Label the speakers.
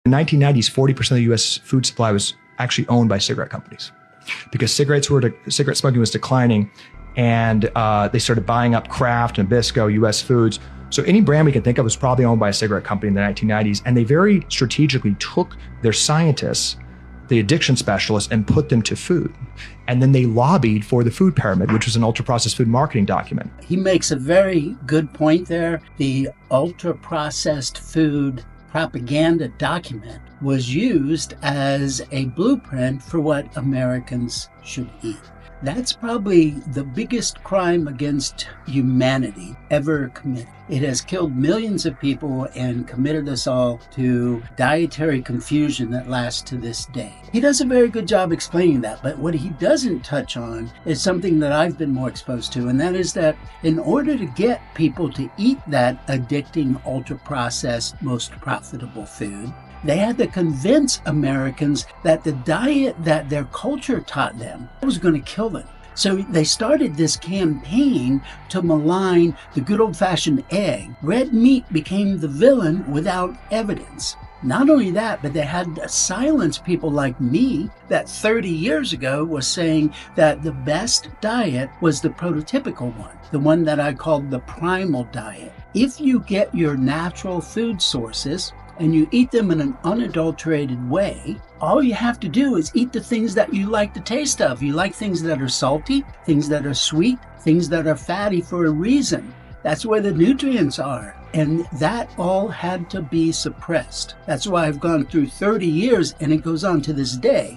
Speaker 1: In the 1990s, 40% of the US food supply was actually owned by cigarette companies because cigarette smoking was declining, and they started buying up Kraft, Nabisco, US Foods. So any brand we can think of was probably owned by a cigarette company in the 1990s, and they very strategically took their scientists, the addiction specialists, and put them to food. And then they lobbied for the food pyramid, which was an ultra-processed food marketing document.
Speaker 2: He makes a very good point there. The ultra-processed food propaganda document was used as a blueprint for what Americans should eat. That's probably the biggest crime against humanity ever committed. It has killed millions of people and committed us all to dietary confusion that lasts to this day. He does a very good job explaining that, but what he doesn't touch on is something that I've been more exposed to, and that is that in order to get people to eat that addicting, ultra-processed, most profitable food, they had to convince Americans that the diet that their culture taught them was going to kill them. So they started this campaign to malign the good old-fashioned egg. Red meat became the villain without evidence. Not only that, but they had to silence people like me that 30 years ago was saying that the best diet was the prototypical one, the one that I called the primal diet. If you get your natural food sources and you eat them in an unadulterated way, all you have to do is eat the things that you like the taste of. You like things that are salty, things that are sweet, things that are fatty for a reason. That's where the nutrients are. And that all had to be suppressed. That's why I've gone through 30 years, and it goes on to this day.